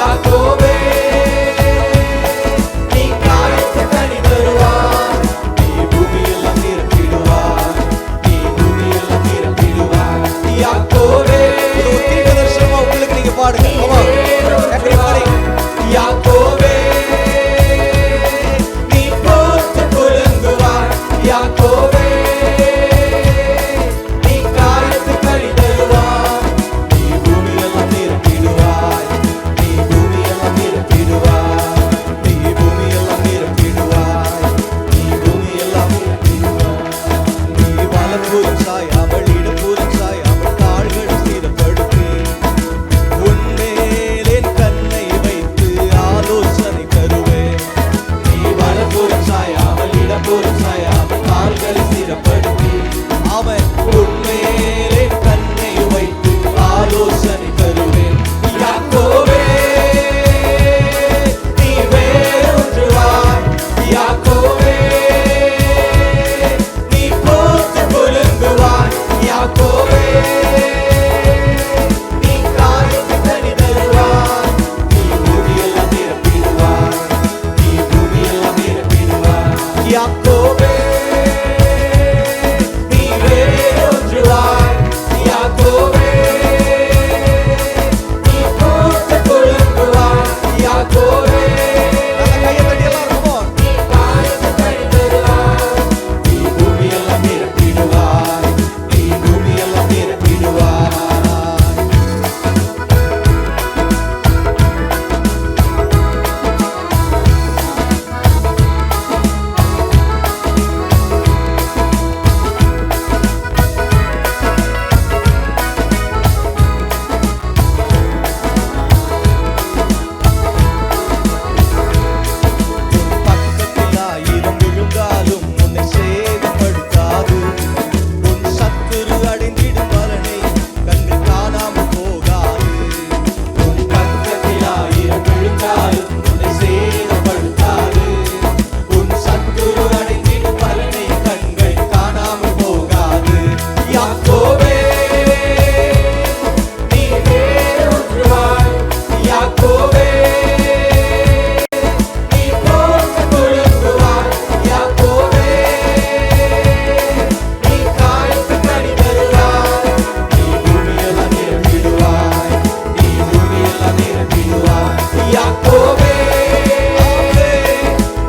யாக்கோபே நீ காய்த்த கனி தருவாய், நீ பூமியெல்லாம் நிரப்பிடுவாய், நீ பூமியெல்லாம் நிரப்பிடுவாய். யாக்கோபே தீர்க்கதரிசனமா உங்களுக்கு நீங்க பாடுங்க. யாக்கோபே நீ போற்று குலுங்குவாய், யாக்கோபே நீ காய்த்து கனி தருவாய், நீ பூமியெல்லாம் நிரப்பிடுவாய், நீ பூமியெல்லாம் நிரப்பிடுவாய், நீ பூமியெல்லாம் நிரப்பிடுவாய், நீ பூமியெல்லாம் நிரப்பிடுவாய். நீ வலப்புறம் சாயாமல் இடப்புறம் சாயாமல் கால்களை ஸ்திரப்படுத்தி உன்மேல் என் கண்ணை வைத்து ஆலோசனை தருவேன். நீ வலப்புறம் சாயாமல் இடப்புறம் சாயாமல் கால்களை ஸ்திரப்படுத்தி அவன் உன்மேல் என் கண்ணை வைத்து ஆலோசனை தருவேன். யாக்கோபே நீ வேரூன்றுவாய், யாக்கோபே நீ போற்று குலுங்குவாய், யாக்கோபே நீ காய்த்து கனி தருவாய், நீ பூமியெல்லாம் நிரப்பிடுவாய், நீ பூமியெல்லாம் நிரப்பிடுவாய். யாக்கோபே நீ வேரூன்றுவாய், யாக்கோபே நீ போற்று குலுங்குவாய், யாக்கோபே நல்ல கையை தட்டி எல்லாரும் நீ காய்த்து கனி தருவாய், நீ பூமியெல்லாம் நிரப்பிடுவாய், நீ பூமியெல்லாம் நிரப்பிடுவாய். பக்கத்தில் 1000 விழுந்தாலும் உன்னை சேதப்படுத்தாது, உன் சத்துரு அடைந்திடும் பலனை கண்டு காணாமல் போகாது. உன் பக்கத்தில் 1000 விழுந்தாலும் உன்னை சேதப்படுத்தாது, உன் சத்துரு அடைந்திடும் பலனை கண்கள் காணாமல் போகாது. யாக்கோபே நீ வேரூன்றுவாய், யாக்கோபே நீ போற்று குலுங்குவாய், யாக்கோபே நீ காய்த்து கனி தருவாய், நீ பூமியெல்லாம் நிரப்பிடுவாய், நீ பூமியெல்லாம் நிரப்பிடுவாய். யாக்கோபே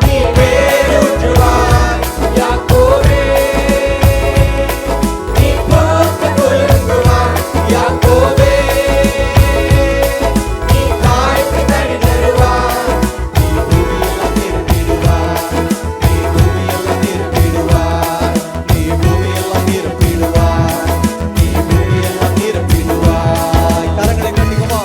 நீ வேரூன்றுவாய், யாக்கோபே நீ போற்று குலுங்குவாய், யாக்கோபே நீ காய்த்து கனி தருவாய், நீ பூமியெல்லாம் நிரப்பிடுவாய், நீ பூமியெல்லாம் நிரப்பிடுவாய், நீ பூமியெல்லாம் நிரப்பிடுவாய், நீ பூமியெல்லாம் நிரப்பிடுவாய். கரங்களை கட்டிக்குமா.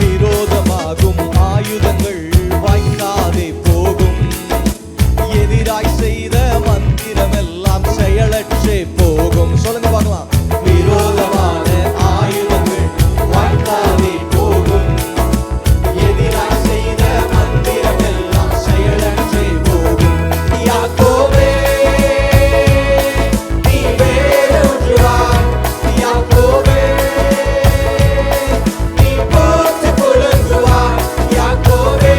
விரோதமாகும் ஆயுதங்கள் வாய்க்காதே போகும், எதிராய் செய்த மந்திரமெல்லாம் செயலற்றே போகும். சொல்லுங்க பார்க்கலாம். விரோதமான ஆயுதங்கள் வாய்க்காதே போகும், எதிராய் செய்த மந்திரமெல்லாம் செயலற்றே போகும். யாக்கோபே நீ வேரூன்றுவாய், யாக்கோபே நீ போற்று குலுங்குவாய், யாக்கோபே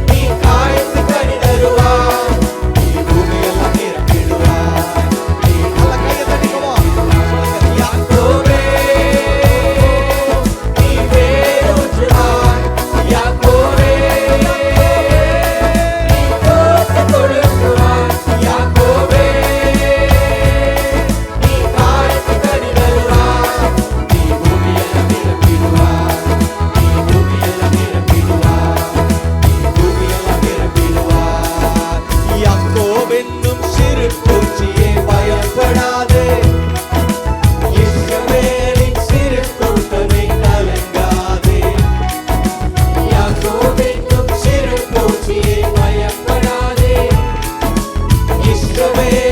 நீ காய்த்து கனி தருவாய், நீ பூமியெல்லாம் நிரப்பிடுவாய், நீ நல்ல கையை தட்டிக்குமா. யாக்கோபே நீ வேரூன்றுவாய், யாக்கோபே நீ போற்று குலுங்குவாய், யாக்கோபே நீ காய்த்து கனி தருவாய், நீ பூமியெல்லாம் நிரப்பிடுவாய், நீ பூமியெல்லாம் நிரப்பிடுவாய், நீ பூமியெல்லாம் நிரப்பிடுவாய். யாக்கோபென்னும் சிறு பூச்சியே பயப்படாதே, இஸ்ரவேலின் சிறு கூட்டமே கலங்காதே. யாக்கோபென்னும் சிறு பூச்சியே பயப்படாதே, இஸ்ரவேலின்